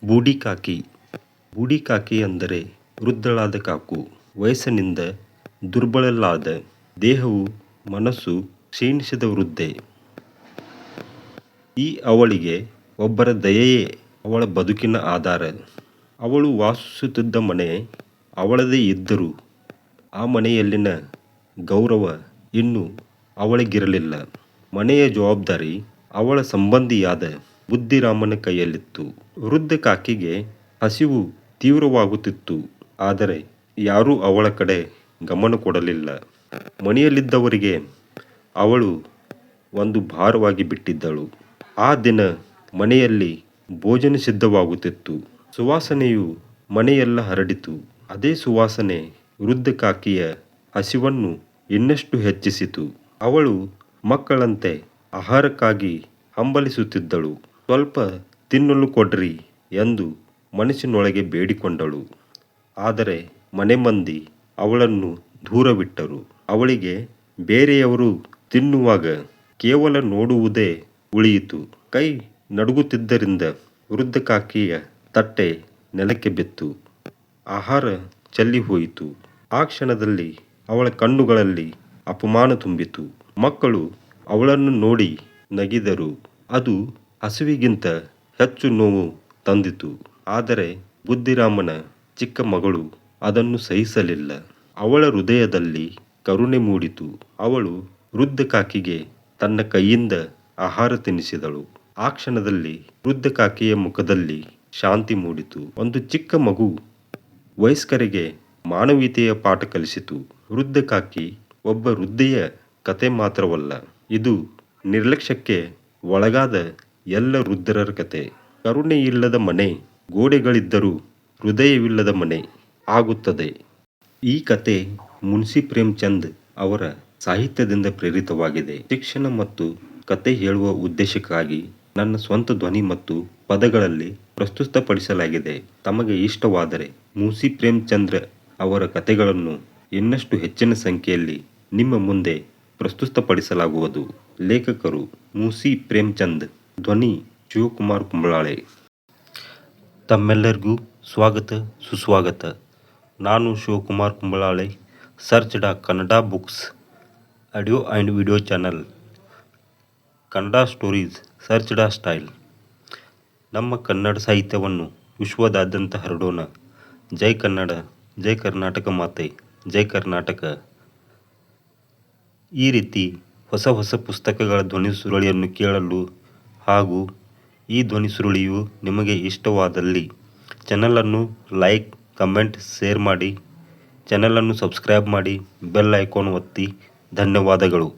ಬೂಡಿಕಾಕಿ. ಬೂಡಿಕಾಕಿ ಅಂದರೆ ವೃದ್ಧಳಾದ ಕಾಕು. ವಯಸ್ಸಿನಿಂದ ದುರ್ಬಲಳಾದ, ದೇಹವು ಮನಸ್ಸು ಕ್ಷೀಣಿಸಿದ ವೃದ್ಧೆ. ಈ ಅವಳಿಗೆ ಒಬ್ಬರ ದಯೆಯೇ ಅವಳ ಬದುಕಿನ ಆಧಾರ. ಅವಳು ವಾಸಿಸುತ್ತಿದ್ದ ಮನೆ ಅವಳದೇ ಇದ್ದರೂ ಆ ಮನೆಯಲ್ಲಿನ ಗೌರವ ಇನ್ನೂ ಅವಳಿಗಿರಲಿಲ್ಲ. ಮನೆಯ ಜವಾಬ್ದಾರಿ ಅವಳ ಸಂಬಂಧಿಯಾದ ಬುದ್ಧಿರಾಮನ ಕೈಯಲ್ಲಿತ್ತು. ವೃದ್ಧ ಕಾಕಿಗೆ ಹಸಿವು ತೀವ್ರವಾಗುತ್ತಿತ್ತು. ಆದರೆ ಯಾರೂ ಅವಳ ಕಡೆ ಗಮನ ಕೊಡಲಿಲ್ಲ. ಮನೆಯಲ್ಲಿದ್ದವರಿಗೆ ಅವಳು ಒಂದು ಭಾರವಾಗಿ ಬಿಟ್ಟಿದ್ದಳು. ಆ ದಿನ ಮನೆಯಲ್ಲಿ ಭೋಜನ ಸಿದ್ಧವಾಗುತ್ತಿತ್ತು. ಸುವಾಸನೆಯು ಮನೆಯೆಲ್ಲ ಹರಡಿತು. ಅದೇ ಸುವಾಸನೆ ವೃದ್ಧ ಕಾಕಿಯ ಹಸಿವನ್ನು ಇನ್ನಷ್ಟು ಹೆಚ್ಚಿಸಿತು. ಅವಳು ಮಕ್ಕಳಂತೆ ಆಹಾರಕ್ಕಾಗಿ ಹಂಬಲಿಸುತ್ತಿದ್ದಳು. ಸ್ವಲ್ಪ ತಿನ್ನಲು ಕೊಡ್ರಿ ಎಂದು ಮನಸ್ಸಿನೊಳಗೆ ಬೇಡಿಕೊಂಡಳು. ಆದರೆ ಮನೆ ಮಂದಿ ಅವಳನ್ನು ದೂರವಿಟ್ಟರು. ಅವಳಿಗೆ ಬೇರೆಯವರು ತಿನ್ನುವಾಗ ಕೇವಲ ನೋಡುವುದೇ ಉಳಿಯಿತು. ಕೈ ನಡುಗುತ್ತಿದ್ದರಿಂದ ವೃದ್ಧ ಕಾಕಿಯ ತಟ್ಟೆ ನೆಲಕ್ಕೆ ಬಿತ್ತು. ಆಹಾರ ಚೆಲ್ಲಿ ಹೋಯಿತು. ಆ ಕ್ಷಣದಲ್ಲಿ ಅವಳ ಕಣ್ಣುಗಳಲ್ಲಿ ಅಪಮಾನ ತುಂಬಿತು. ಮಕ್ಕಳು ಅವಳನ್ನು ನೋಡಿ ನಗಿದರು. ಅದು ಹಸಿವಿಗಿಂತ ಹೆಚ್ಚು ನೋವು ತಂದಿತು. ಆದರೆ ಬುದ್ಧಿರಾಮನ ಚಿಕ್ಕ ಮಗಳು ಅದನ್ನು ಸಹಿಸಲಿಲ್ಲ. ಅವಳ ಹೃದಯದಲ್ಲಿ ಕರುಣೆ ಮೂಡಿತು. ಅವಳು ವೃದ್ಧ ಕಾಕಿಗೆ ತನ್ನ ಕೈಯಿಂದ ಆಹಾರ ತಿನ್ನಿಸಿದಳು. ಆ ಕ್ಷಣದಲ್ಲಿ ವೃದ್ಧ ಕಾಕಿಯ ಮುಖದಲ್ಲಿ ಶಾಂತಿ ಮೂಡಿತು. ಒಂದು ಚಿಕ್ಕ ಮಗು ವಯಸ್ಕರಿಗೆ ಮಾನವೀಯತೆಯ ಪಾಠ ಕಲಿಸಿತು. ವೃದ್ಧ ಕಾಕಿ ಒಬ್ಬ ವೃದ್ಧೆಯ ಕತೆ ಮಾತ್ರವಲ್ಲ, ಇದು ನಿರ್ಲಕ್ಷ್ಯಕ್ಕೆ ಒಳಗಾದ ಎಲ್ಲ ವೃದ್ಧರ ಕತೆ. ಕರುಣೆ ಇಲ್ಲದ ಮನೆ ಗೋಡೆಗಳಿದ್ದರೂ ಹೃದಯವಿಲ್ಲದ ಮನೆ ಆಗುತ್ತದೆ. ಈ ಕತೆ ಮುನ್ಸಿ ಪ್ರೇಮಚಂದ್ ಅವರ ಸಾಹಿತ್ಯದಿಂದ ಪ್ರೇರಿತವಾಗಿದೆ. ಶಿಕ್ಷಣ ಮತ್ತು ಕತೆ ಹೇಳುವ ಉದ್ದೇಶಕ್ಕಾಗಿ ನನ್ನ ಸ್ವಂತ ಧ್ವನಿ ಮತ್ತು ಪದಗಳಲ್ಲಿ ಪ್ರಸ್ತುತಪಡಿಸಲಾಗಿದೆ. ತಮಗೆ ಇಷ್ಟವಾದರೆ ಮುನ್ಸಿ ಪ್ರೇಮಚಂದ್ರ ಅವರ ಕತೆಗಳನ್ನು ಇನ್ನಷ್ಟು ಹೆಚ್ಚಿನ ಸಂಖ್ಯೆಯಲ್ಲಿ ನಿಮ್ಮ ಮುಂದೆ ಪ್ರಸ್ತುತಪಡಿಸಲಾಗುವುದು. ಲೇಖಕರು ಮುನ್ಸಿ ಪ್ರೇಮಚಂದ್, ಧ್ವನಿ ಶಿವಕುಮಾರ್ ಕುಂಬಳಾಳೆ. ತಮ್ಮೆಲ್ಲರಿಗೂ ಸ್ವಾಗತ ಸುಸ್ವಾಗತ. ನಾನು Shivakumar Kumbalale. Searched Kannada books audio and video channel, Kannada stories searched style. ನಮ್ಮ ಕನ್ನಡ ಸಾಹಿತ್ಯವನ್ನು ವಿಶ್ವದಾದ್ಯಂತ ಹರಡೋಣ. ಜೈ ಕನ್ನಡ, ಜೈ ಕರ್ನಾಟಕ ಮಾತೆ, ಜೈ ಕರ್ನಾಟಕ. ಈ ರೀತಿ ಹೊಸ ಹೊಸ ಪುಸ್ತಕಗಳ ಧ್ವನಿ ಸುರುಳಿಯನ್ನು ಕೇಳಲು ಹಾಗೂ ಈ ಧ್ವನಿ ಸುರುಳಿಯು ನಿಮಗೆ ಇಷ್ಟವಾದಲ್ಲಿ ಚಾನಲನ್ನು ಲೈಕ್, ಕಮೆಂಟ್, ಶೇರ್ ಮಾಡಿ. ಚಾನಲನ್ನು ಸಬ್ಸ್ಕ್ರೈಬ್ ಮಾಡಿ, ಬೆಲ್ ಐಕಾನ್ ಒತ್ತಿ. ಧನ್ಯವಾದಗಳು.